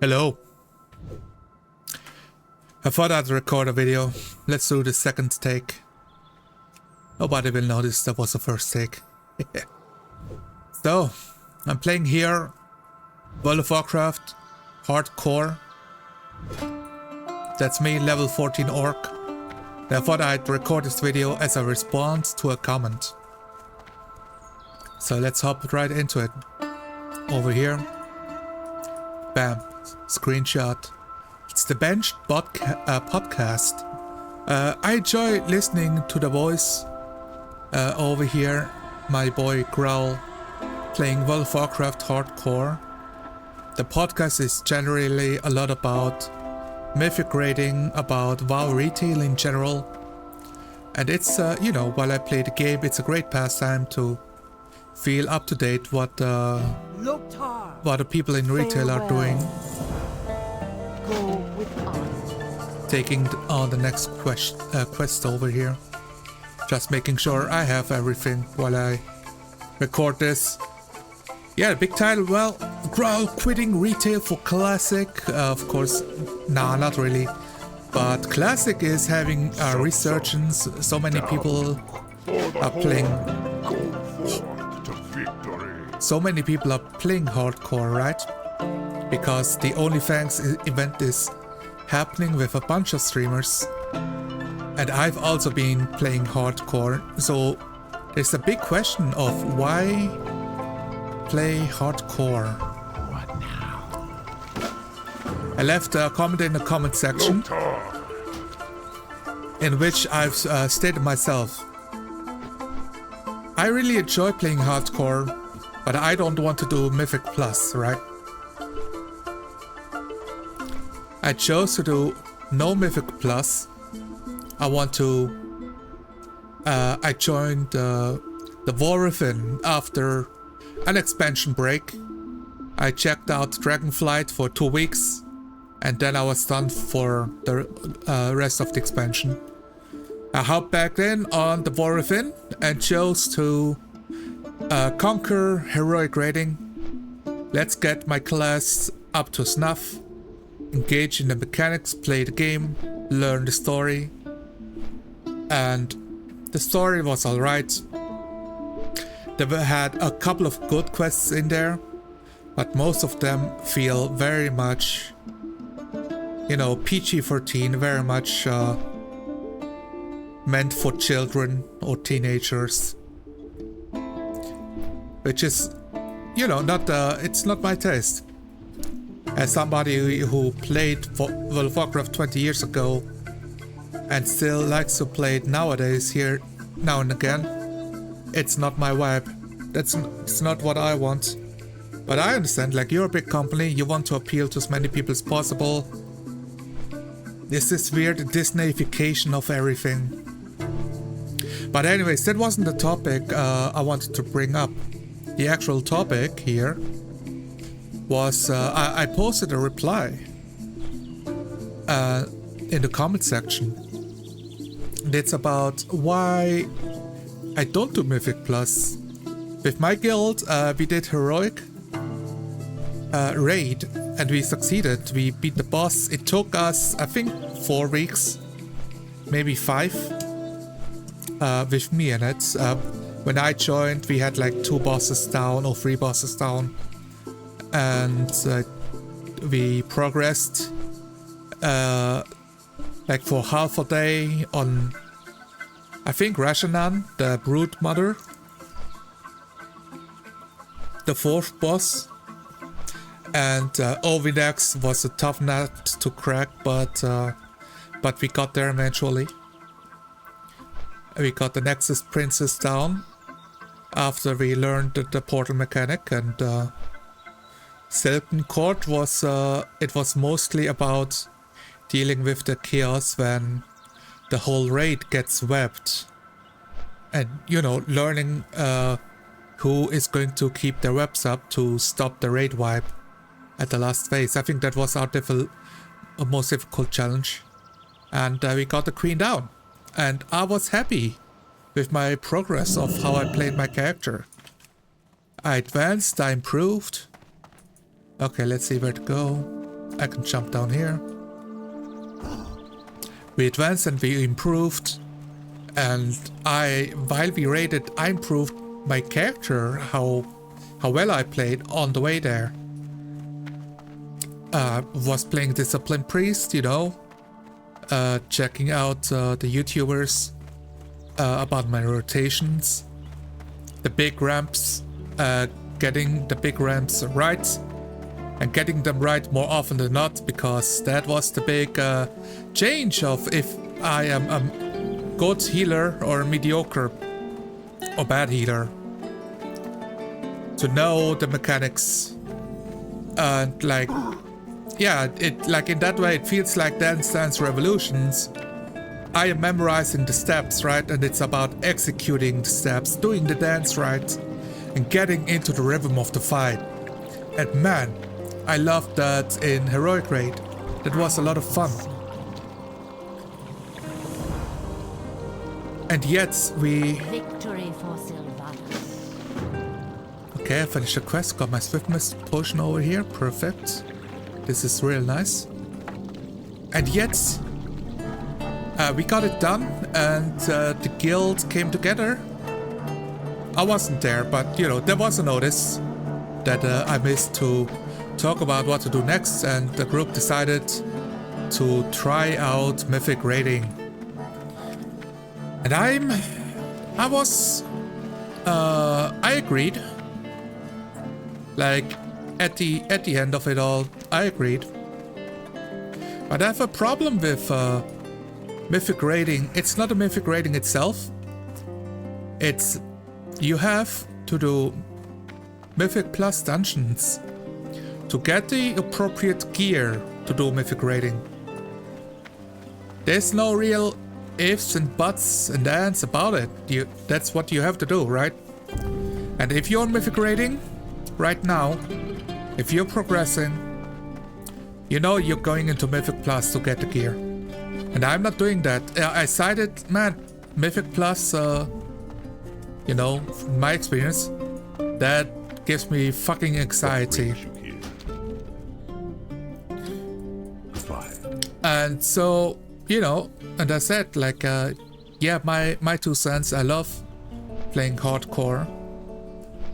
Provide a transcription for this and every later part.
Hello. I thought I'd record a video. Let's do the second take. Nobody will notice that was the first take. So, I'm playing here World of Warcraft Hardcore. That's me, level 14 orc. I thought I'd record this video as a response to a comment. So let's hop right into it. Over here. Bam. Screenshot. It's the Benched podcast. I enjoy listening to the voice. Over here, my boy Growl playing World of Warcraft Hardcore. The podcast is generally a lot about Mythic raiding, about WoW retail in general. And it's, you know, while I play the game, it's a great pastime to feel up to date what the people in retail are doing. Go with us. Taking on the next quest over here. Just making sure I have everything while I record this. Yeah, big title. Well, Growl quitting retail for Classic. Of course, nah, not really. But Classic is having a resurgence. So many people are playing. So many people are playing Hardcore, right? Because the OnlyFans event is happening with a bunch of streamers. And I've also been playing Hardcore. So there's a big question of why play Hardcore. What now? I left a comment in the comment section in which I've stated myself. I really enjoy playing Hardcore, but I don't want to do Mythic Plus, right? I chose to do no Mythic Plus. I joined the Warcraft after an expansion break. I checked out Dragonflight for 2 weeks, and then I was done for the rest of the expansion. I hopped back in on the Warcraft and chose to conquer heroic raiding. Let's get my class up to snuff, engage in the mechanics, play the game, learn the story. And the story was alright. They had a couple of good quests in there, but most of them feel very much, you know, PG-13, very much meant for children or teenagers. Which is, you know, not it's not my taste. As somebody who played World of Warcraft 20 years ago and still likes to play it nowadays here now and again, it's not my vibe. It's not what I want. But I understand, like, you're a big company, you want to appeal to as many people as possible. This is weird Disneyification of everything. But anyways, that wasn't the topic I wanted to bring up. The actual topic here was I posted a reply in the comment section. It's about why I don't do Mythic Plus. With my guild, we did heroic raid and we succeeded. We beat the boss. It took us, I think, 4 weeks, maybe 5, with me in it. When I joined, we had like 2 bosses down or 3 bosses down, and we progressed like for half a day on, I think, Rashanan, the Brood Mother, the 4th boss. And Ovidex was a tough nut to crack, but we got there eventually. We got the Nexus Princess down after we learned the portal mechanic, and Silken Court was it was mostly about dealing with the chaos when the whole raid gets webbed, and, you know, learning who is going to keep their webs up to stop the raid wipe at the last phase. I think that was our most difficult challenge, and we got the queen down, and I was happy with my progress of how I played my character. I advanced, I improved. Okay, let's see where to go. I can jump down here. We advanced and we improved. And while we raided, I improved my character, how well I played on the way there. Was playing Discipline Priest, you know. Checking out the YouTubers about my rotations. The big ramps, getting the big ramps right. And getting them right more often than not, because that was the big change of if I am a good healer or a mediocre or bad healer. To know the mechanics and like, yeah, it like in that way it feels like Dance Dance Revolutions. I am memorizing the steps, right? And it's about executing the steps, doing the dance right, and getting into the rhythm of the fight. And man, I loved that in Heroic Raid. That was a lot of fun. And yet we... Victory for Sylvanas. Okay, I finished the quest, got my swiftness potion over here, perfect. This is real nice. And yet, we got it done, and the guild came together. I wasn't there, but you know, there was a notice that I missed to talk about what to do next, and the group decided to try out Mythic raiding. And I agreed. Like at the end of it all, I agreed. But I have a problem with Mythic raiding. It's not a Mythic raiding itself. It's you have to do Mythic Plus dungeons to get the appropriate gear to do Mythic raiding. There's no real ifs and buts and ands about it. That's what you have to do, right? And if you're Mythic raiding right now, if you're progressing, you know you're going into Mythic Plus to get the gear. And I'm not doing that. I decided, man, Mythic Plus, you know, from my experience, that gives me fucking anxiety. And so, you know, and I said, like, yeah, my 2 cents, I love playing hardcore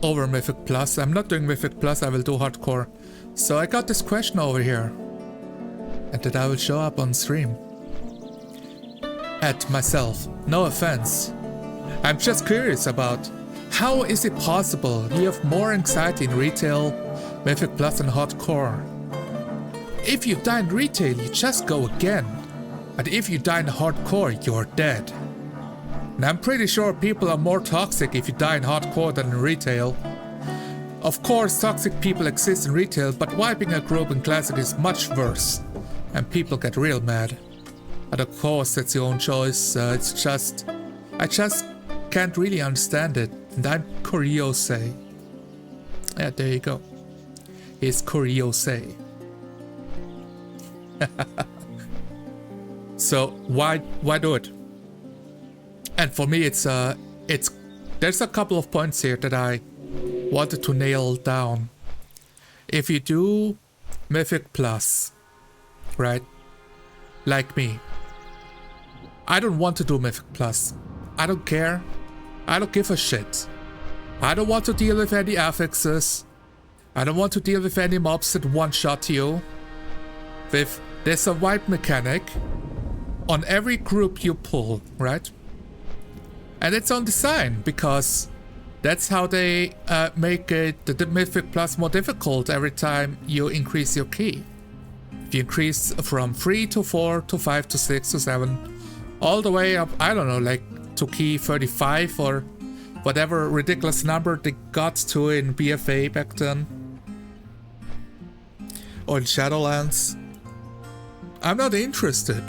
over Mythic Plus. I'm not doing Mythic Plus, I will do hardcore. So I got this question over here, and that I will show up on stream. At myself, no offense. I'm just curious about how is it possible you have more anxiety in retail, Mythic Plus and hardcore? If you die in retail, you just go again. But if you die in hardcore, you're dead. And I'm pretty sure people are more toxic if you die in hardcore than in retail. Of course, toxic people exist in retail, but wiping a group in classic is much worse. And people get real mad. But of course, that's your own choice. It's just... I just can't really understand it. And I'm curious. Yeah, there you go. It's curious. So why do it? And for me, it's there's a couple of points here that I wanted to nail down. If you do Mythic Plus, right? Like me, I don't want to do Mythic Plus. I don't care. I don't give a shit. I don't want to deal with any affixes. I don't want to deal with any mobs that one-shot you. There's a wipe mechanic on every group you pull, right? And it's on design, because that's how they make it the Mythic Plus more difficult every time you increase your key. If you increase from 3 to 4 to 5 to 6 to 7, all the way up, I don't know, like to key 35 or whatever ridiculous number they got to in BFA back then. Or in Shadowlands. I'm not interested.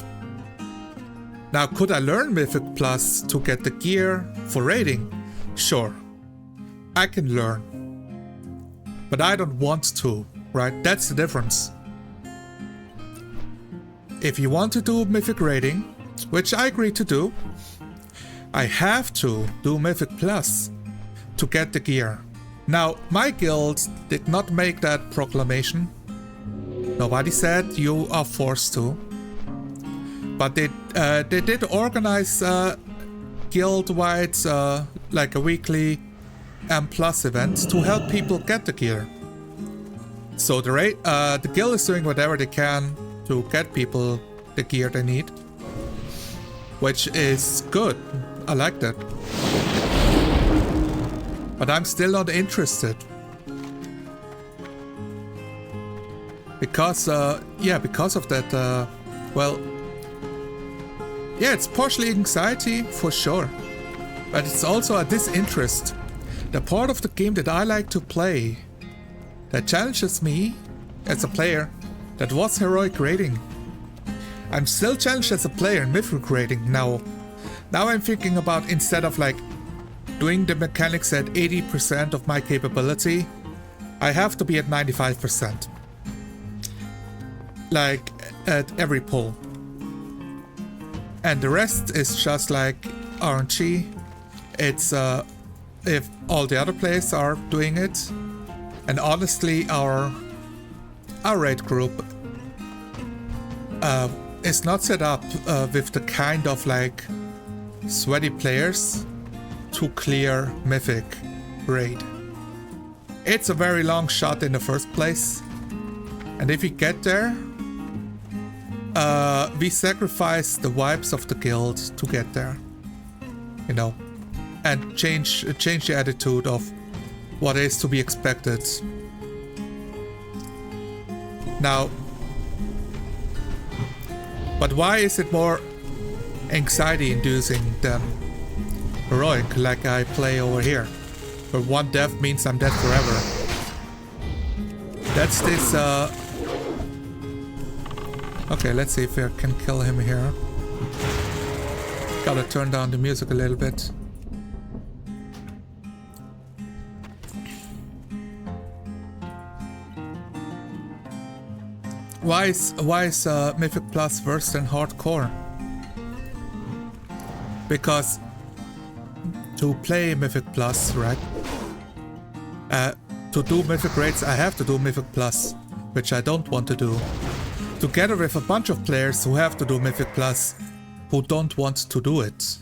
Now, could I learn Mythic Plus to get the gear for raiding? Sure. I can learn. But I don't want to, right? That's the difference. If you want to do Mythic raiding, which I agree to do, I have to do Mythic Plus to get the gear. Now, my guild did not make that proclamation. Nobody said you are forced to. But they did organize guild-wide, like a weekly M+ event to help people get the gear. So the guild is doing whatever they can to get people the gear they need, which is good. I like that. But I'm still not interested. Because, because of that, well, yeah, it's partially anxiety, for sure. But it's also a disinterest. The part of the game that I like to play, that challenges me as a player, that was heroic raiding. I'm still challenged as a player in Mythic raiding now. Now I'm thinking about, instead of like doing the mechanics at 80% of my capability, I have to be at 95%. Like at every pull. And the rest is just like RNG. It's if all the other players are doing it. And honestly, our raid group is not set up with the kind of like sweaty players to clear Mythic raid. It's a very long shot in the first place. And if we get there, we sacrifice the vibes of the guild to get there, you know, and change the attitude of what is to be expected. Now, but why is it more anxiety-inducing than heroic, like I play over here, where one death means I'm dead forever? That's this. Okay, let's see if I can kill him here. Gotta turn down the music a little bit. Why is Mythic Plus worse than Hardcore? Because to play Mythic Plus, right? To do Mythic raids, I have to do Mythic Plus, which I don't want to do. Together with a bunch of players who have to do Mythic Plus, who don't want to do it.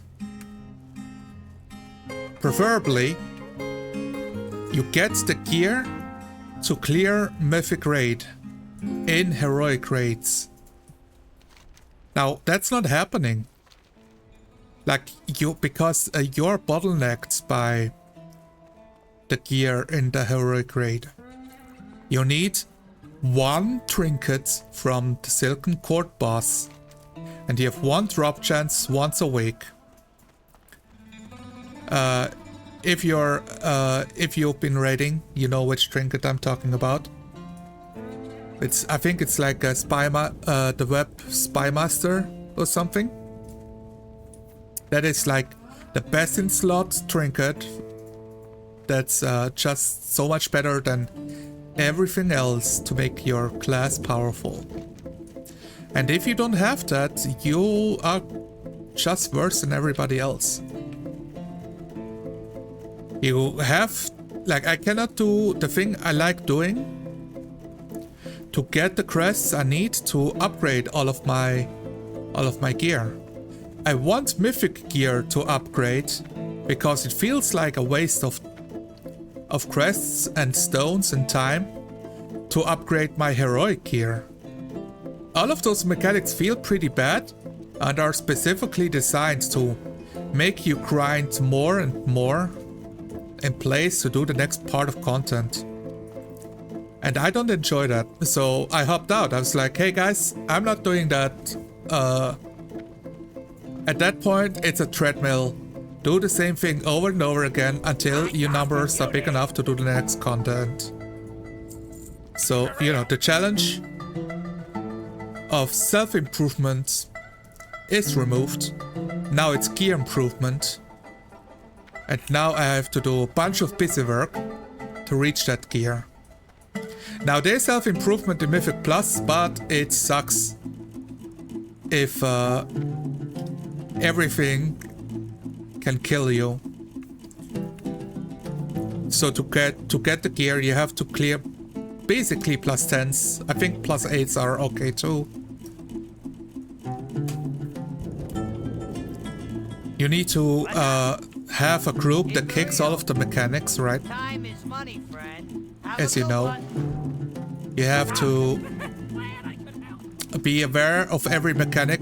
Preferably, you get the gear to clear Mythic raid in heroic raids. Now, that's not happening. Like, because you're bottlenecked by the gear in the heroic raid. You need one trinket from the Silken Court boss, and you have one drop chance once a week. If you've been raiding, you know which trinket I'm talking about. I think it's like a the web spy master or something. That is like the best in slot trinket. That's just so much better than everything else to make your class powerful. And if you don't have that, you are just worse than everybody else. You have, like, I cannot do the thing I like doing to get the crests I need to upgrade all of my gear. I want Mythic gear to upgrade because it feels like a waste of crests and stones and time to upgrade my heroic gear. All of those mechanics feel pretty bad and are specifically designed to make you grind more and more in place to do the next part of content. And I don't enjoy that, so I hopped out. I was like, hey guys, I'm not doing that. At that point, it's a treadmill. Do the same thing over and over again until your numbers are big enough to do the next content. So, you know, the challenge of self-improvement is removed. Now it's gear improvement. And now I have to do a bunch of busy work to reach that gear. Now there's self-improvement in Mythic Plus, but it sucks if everything can kill you. So to get the gear, you have to clear basically plus 10s. I think plus 8s are okay too. You need to have a group that kicks all of the mechanics, right? Time is money, friend. As you know. You have to be aware of every mechanic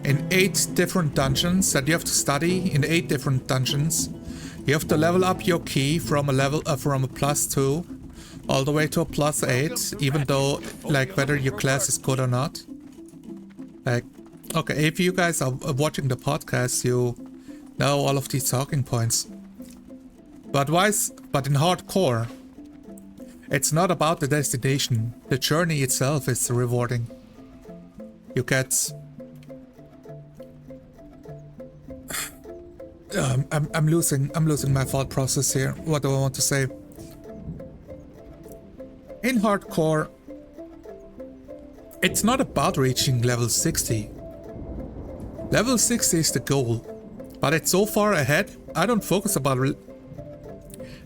in 8 different dungeons that you have to study in 8 different dungeons. You have to level up your key from a plus 2 all the way to a plus 8, even though like whether your class is good or not. Like, okay, if you guys are watching the podcast, you know all of these talking points. But in hardcore, it's not about the destination. The journey itself is rewarding. You get I'm losing my thought process here. What do I want to say? In hardcore, it's not about reaching level 60. Level 60 is the goal, but it's so far ahead, I don't focus about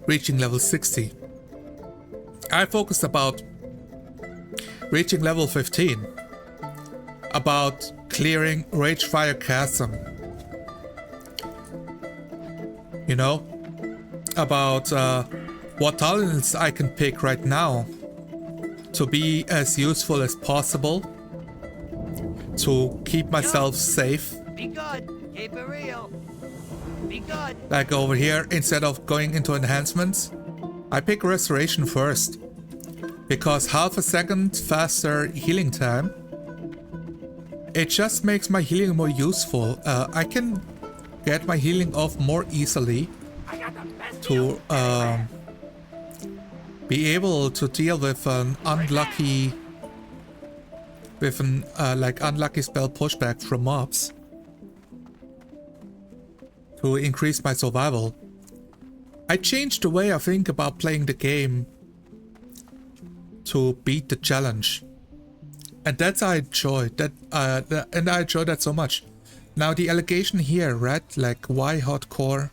reaching level 60. I focus about reaching level 15, about clearing Ragefire Chasm. You know, about what talents I can pick right now to be as useful as possible, to keep myself safe. Be good. Keep it real. Be good. Like over here, instead of going into enhancements, I pick restoration first, because half a second faster healing time, it just makes my healing more useful. I can get my healing off more easily to be able to deal with an unlucky spell pushback from mobs to increase my survival. I changed the way I think about playing the game to beat the challenge, and that's I enjoy that, and I enjoy that so much. Now the allegation here, right, like why hardcore,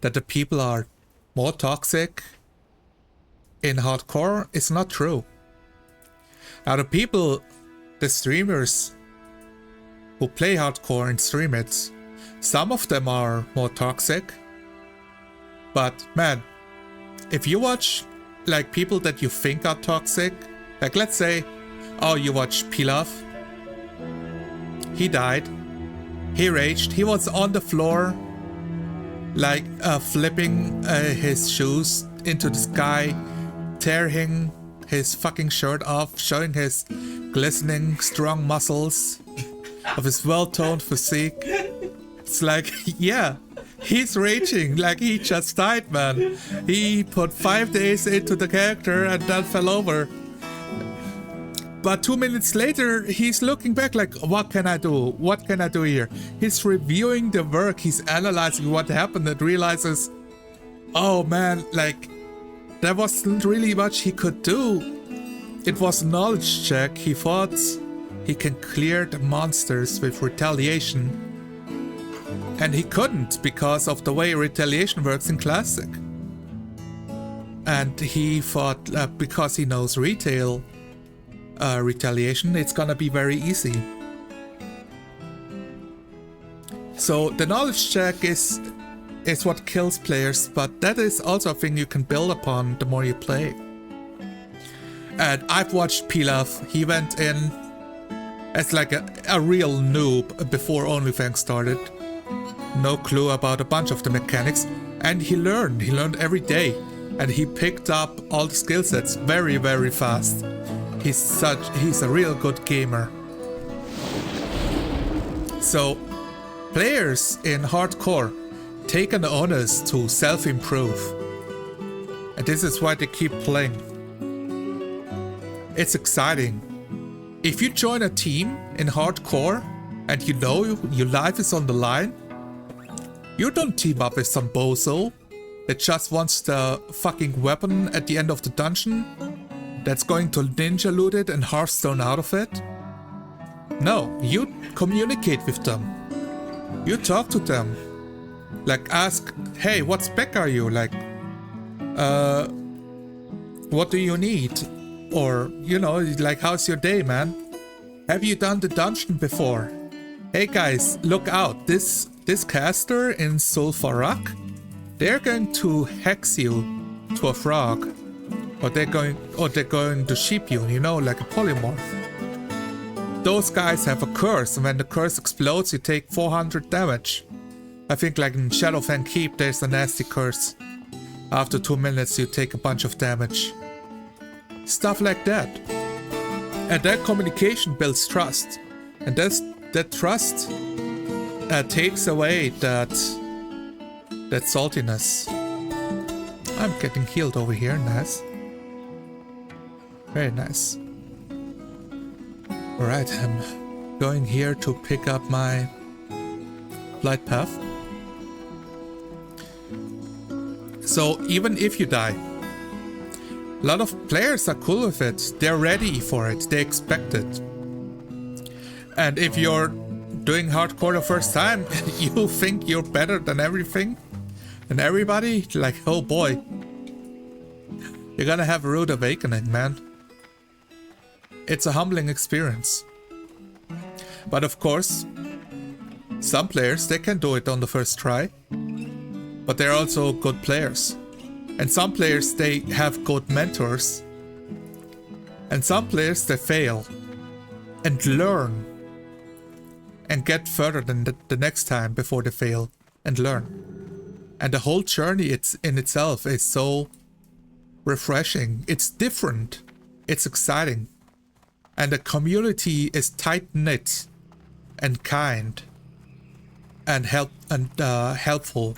that the people are more toxic in hardcore, is not true. Now the people, the streamers who play hardcore and stream it, some of them are more toxic, but man, if you watch like people that you think are toxic, like let's say, oh, you watch Pilaf, he died, he raged, he was on the floor, like flipping his shoes into the sky, tearing his fucking shirt off, showing his glistening strong muscles of his well-toned physique. It's like, yeah, he's raging like he just died, man. He put 5 days into the character and then fell over. But 2 minutes later, he's looking back like, what can I do? What can I do here? He's reviewing the work, he's analyzing what happened and realizes, oh man, like, there wasn't really much he could do. It was a knowledge check. He thought he can clear the monsters with retaliation. And he couldn't because of the way retaliation works in Classic. And he thought because he knows retail retaliation, it's gonna be very easy. So the knowledge check is what kills players, but that is also a thing you can build upon the more you play. And I've watched Pilaf, he went in as like a real noob before OnlyFans started. No clue about a bunch of the mechanics, and he learned every day, and he picked up all the skill sets very, very fast. He's a real good gamer. So players in hardcore take an onus to self-improve, and this is why they keep playing. It's exciting. If you join a team in hardcore and you know your life is on the line, you don't team up with some bozo that just wants the fucking weapon at the end of the dungeon, that's going to ninja loot it and Hearthstone out of it. No, you communicate with them. You talk to them. Like ask, hey, what spec are you? Like, what do you need? Or, you know, like, how's your day, man? Have you done the dungeon before? Hey guys, look out. This caster in Sulfarak, they're going to hex you to a frog. Or they're going to sheep you, you know, like a polymorph. Those guys have a curse, and when the curse explodes, you take 400 damage. I think like in Shadowfang Keep, there's a nasty curse. After 2 minutes, you take a bunch of damage. Stuff like that. And that communication builds trust. And that trust takes away that saltiness. I'm getting healed over here, nice. Very nice. Alright, I'm going here to pick up my flight path. So even if you die, a lot of players are cool with it. They're ready for it. They expect it. And if you're doing hardcore the first time, you think you're better than everything and everybody, like, oh boy, you're gonna have a rude awakening, man. It's a humbling experience. But of course, some players, they can do it on the first try. But they're also good players. And some players, they have good mentors. And some players, they fail. And learn. And get further than the next time before they fail. And learn. And the whole journey in itself is so refreshing. It's different. It's exciting. And the community is tight-knit and kind and helpful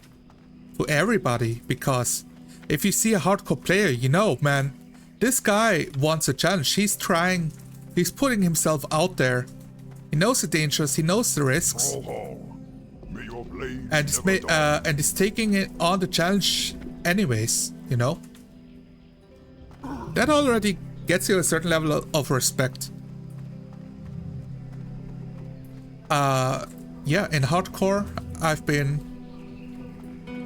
to everybody, because if you see a hardcore player, you know, man, this guy wants a challenge. He's trying, he's putting himself out there. He knows the dangers, he knows the risks, and he's taking it on the challenge anyways, you know. That already gets you a certain level of respect. Yeah, in hardcore, I've been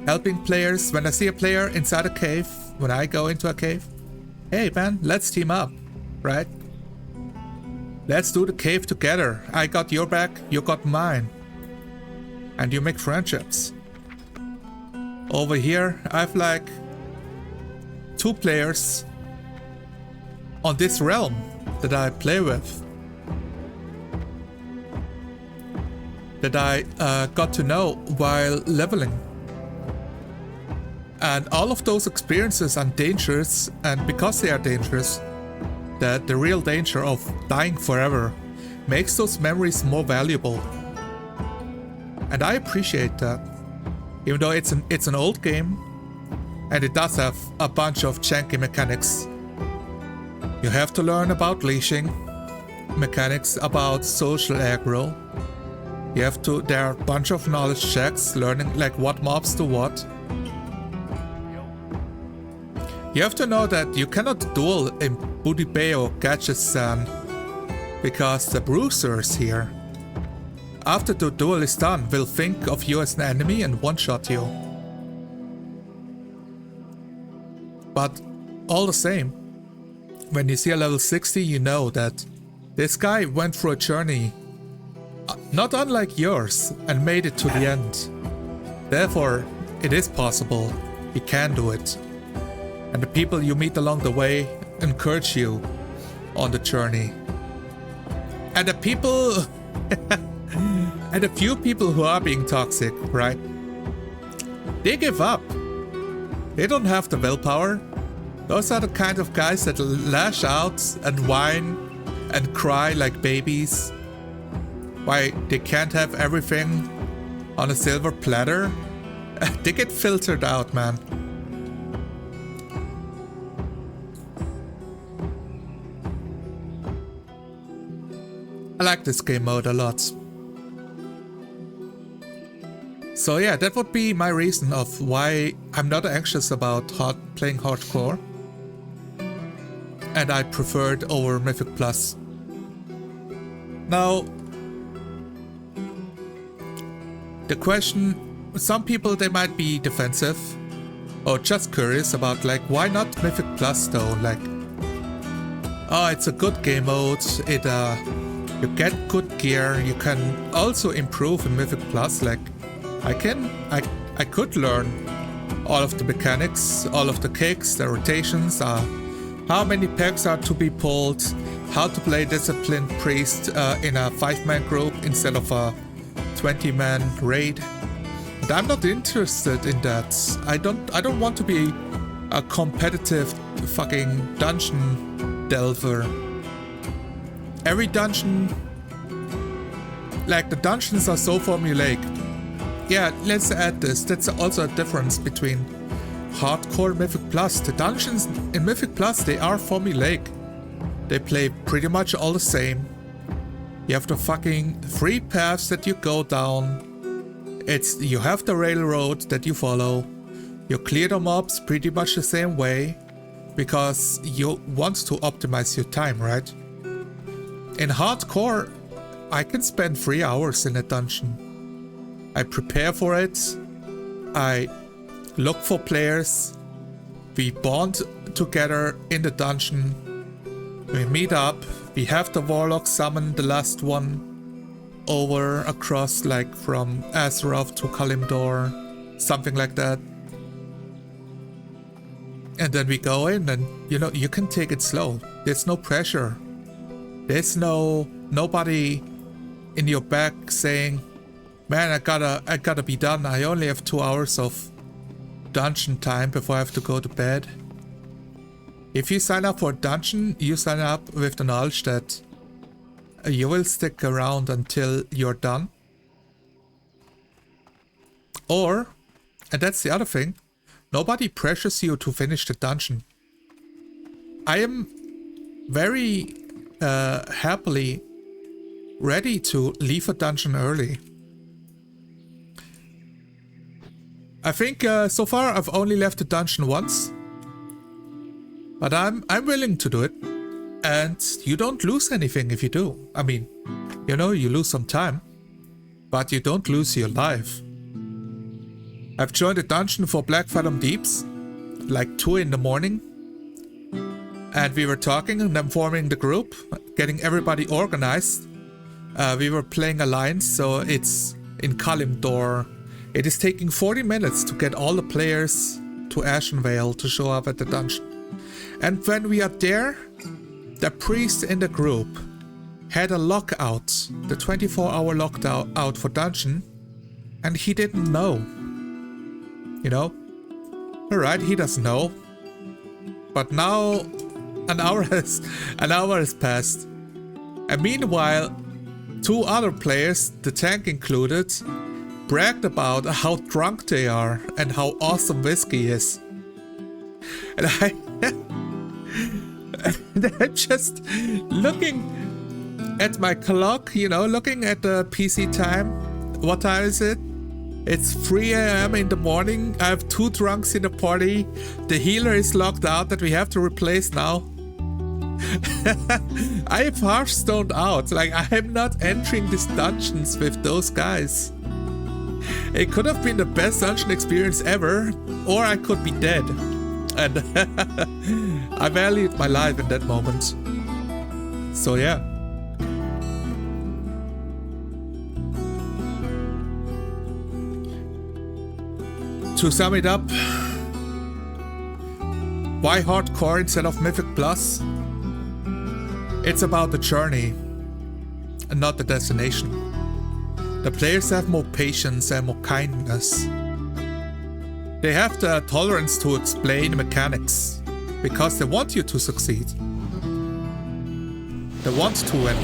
helping players. When I see a player inside a cave, when I go into a cave, hey man, let's team up, right? Let's do the cave together. I got your back, you got mine. And you make friendships. Over here, I've like 2 players on this realm that I play with, that I got to know while leveling. And all of those experiences are dangerous, and because they are dangerous, the real danger of dying forever makes those memories more valuable. And I appreciate that. Even though it's an old game, and it does have a bunch of janky mechanics. You have to learn about leashing, mechanics about social aggro. There are a bunch of knowledge checks, learning like what mobs do what. You have to know that you cannot duel in Booty Bay or Gadget-san because the bruisers here, after the duel is done, will think of you as an enemy and one-shot you. But all the same, when you see a level 60, you know that this guy went through a journey not unlike yours and made it to the end. Therefore, it is possible. You can do it. And the people you meet along the way encourage you on the journey. And the people and the few people who are being toxic, right? They give up. They don't have the willpower. Those are the kind of guys that lash out and whine and cry like babies. Why they can't have everything on a silver platter? They get filtered out, man. I like this game mode a lot. So yeah, that would be my reason of why I'm not anxious about playing hardcore. And I prefer it over Mythic Plus. Now, the question, some people they might be defensive or just curious about like why not Mythic Plus though, like Oh, it's a good game mode. You get good gear. You can also improve in Mythic Plus. Like, I could learn all of the mechanics, all of the kicks, the rotations, how many packs are to be pulled, how to play Disciplined Priest in a 5-man group instead of a 20-man raid. But I'm not interested in that. I don't want to be a competitive fucking dungeon delver. Every dungeon, like the dungeons are so formulaic. Yeah, let's add this. That's also a difference between hardcore and Mythic Plus. The dungeons in Mythic Plus, they are formulaic. They play pretty much all the same. You have the fucking 3 paths that you go down. You have the railroad that you follow. You clear the mobs pretty much the same way because you want to optimize your time, right? In hardcore, I can spend 3 hours in a dungeon. I prepare for it. I look for players. We bond together in the dungeon. We meet up. We have the warlock summon the last one over across, like from Azeroth to Kalimdor, something like that. And then we go in and, you know, you can take it slow. There's no pressure. There's nobody in your back saying, man, I gotta be done. I only have 2 hours of dungeon time before I have to go to bed. If you sign up for a dungeon, you sign up with the knowledge that you will stick around until you're done. Or, and that's the other thing, nobody pressures you to finish the dungeon. I am very happily ready to leave a dungeon early. I think so far I've only left the dungeon once, but I'm willing to do it, and you don't lose anything if you do. I mean, you know, you lose some time, but you don't lose your life. I've joined a dungeon for Black Fathom Deeps, like 2 in the morning, and we were talking and then forming the group, getting everybody organized. We were playing Alliance, so it's in Kalimdor. It is taking 40 minutes to get all the players to Ashenvale to show up at the dungeon. And when we are there, the priest in the group had a lockout, the 24-hour lockout for dungeon, and he didn't know. You know? Alright, he doesn't know. But now an hour has passed. And meanwhile, 2 other players, the tank included, bragged about how drunk they are and how awesome whiskey is. And I'm just looking at my clock, you know, looking at the PC time. What time is it? It's 3 AM in the morning. I have 2 drunks in the party. The healer is locked out that we have to replace now. I am half stoned out. Like, I'm not entering these dungeons with those guys. It could have been the best dungeon experience ever, or I could be dead. And I valued my life in that moment. So yeah. To sum it up, why hardcore instead of Mythic Plus? It's about the journey and not the destination. The players have more patience and more kindness. They have the tolerance to explain mechanics because they want you to succeed. They want to win.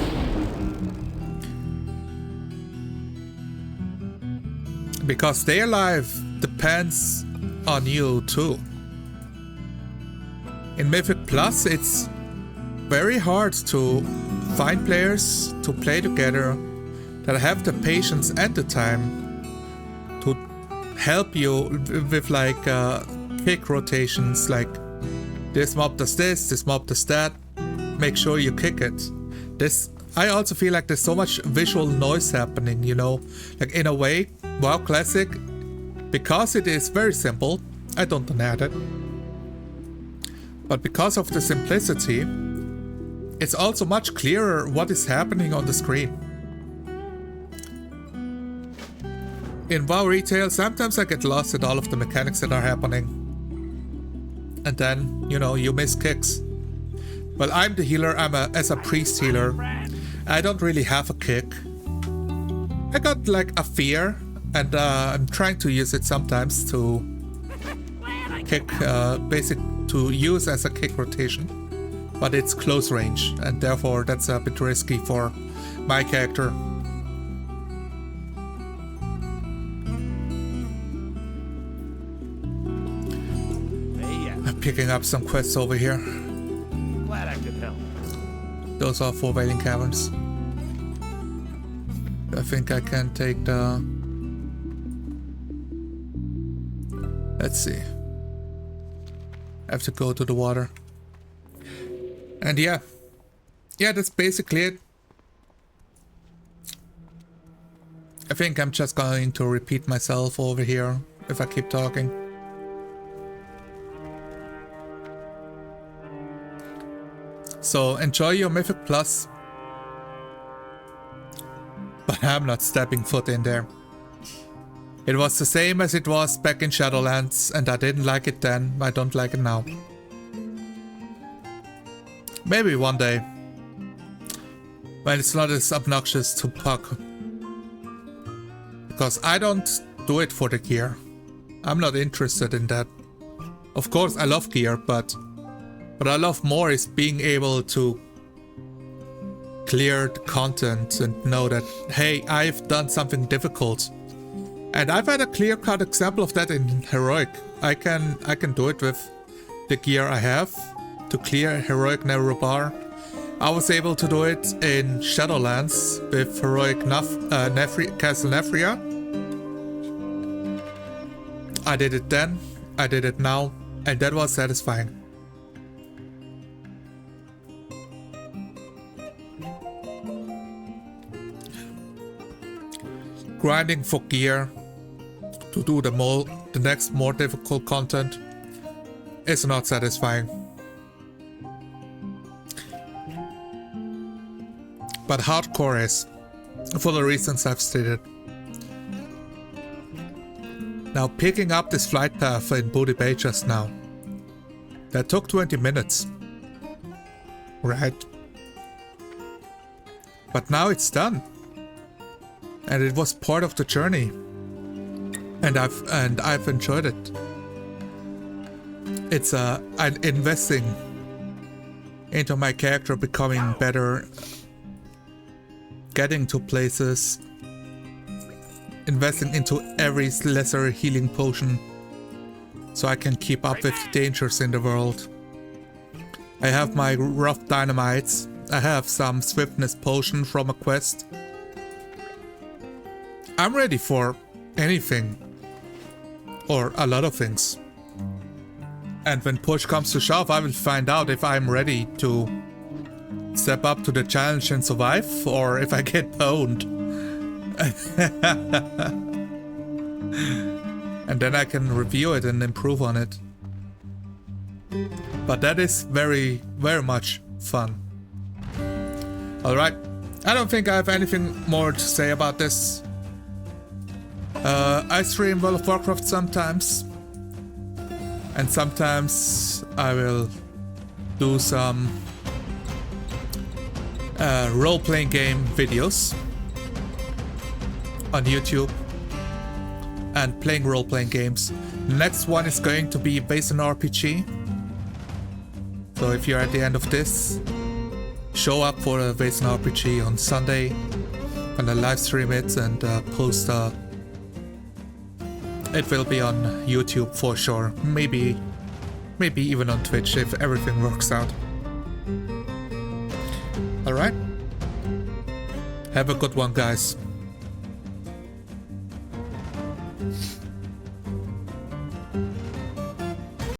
Because their life depends on you too. In Mythic Plus, it's very hard to find players to play together that have the patience and the time to help you with like kick rotations, like this mob does this mob does that, make sure you kick it. I also feel like there's so much visual noise happening, you know, like in a way, WoW Classic, because it is very simple, I don't deny it, but because of the simplicity, it's also much clearer what is happening on the screen. In WoW Retail, sometimes I get lost in all of the mechanics that are happening. And then, you know, you miss kicks. Well, I'm the healer, as a priest healer, I don't really have a kick. I got like a fear, and I'm trying to use it sometimes to kick, to use as a kick rotation. But it's close range, and therefore that's a bit risky for my character. I'm picking up some quests over here. Glad I could help. Those are 4 Wailing Caverns. I think I can take the... Let's see. I have to go to the water. And yeah, that's basically it. I think I'm just going to repeat myself over here if I keep talking. So enjoy your Mythic Plus. But I'm not stepping foot in there. It was the same as it was back in Shadowlands, and I didn't like it then, I don't like it now. Maybe one day, when it's not as obnoxious to puck. Because I don't do it for the gear. I'm not interested in that. Of course I love gear, but what I love more is being able to clear the content and know that, hey, I've done something difficult. And I've had a clear-cut example of that in Heroic. I can do it with the gear I have to clear Heroic Nerubar. I was able to do it in Shadowlands with Heroic Castle Nefria. I did it then, I did it now, and that was satisfying. Grinding for gear to do the next more difficult content is not satisfying. But hardcore is, for the reasons I've stated. Now picking up this flight path in Booty Bay just now. That took 20 minutes. Right? But now it's done. And it was part of the journey. And I've enjoyed it. It's I'm investing into my character becoming better, getting to places, investing into every lesser healing potion so I can keep up with the dangers in the world. I have my rough dynamites. I have some swiftness potion from a quest. I'm ready for anything. Or a lot of things. And when push comes to shove, I will find out if I'm ready to step up to the challenge and survive, or if I get pwned. And then I can review it and improve on it. But that is very, very much fun. Alright, I don't think I have anything more to say about this. I stream World of Warcraft sometimes. And sometimes I will do some role-playing game videos on YouTube and playing role-playing games. The next one is going to be based on RPG. So if you're at the end of this, show up for a based on RPG on Sunday. I'm gonna live stream it and post it will be on YouTube for sure. Maybe even on Twitch if everything works out. Alright. Have a good one, guys.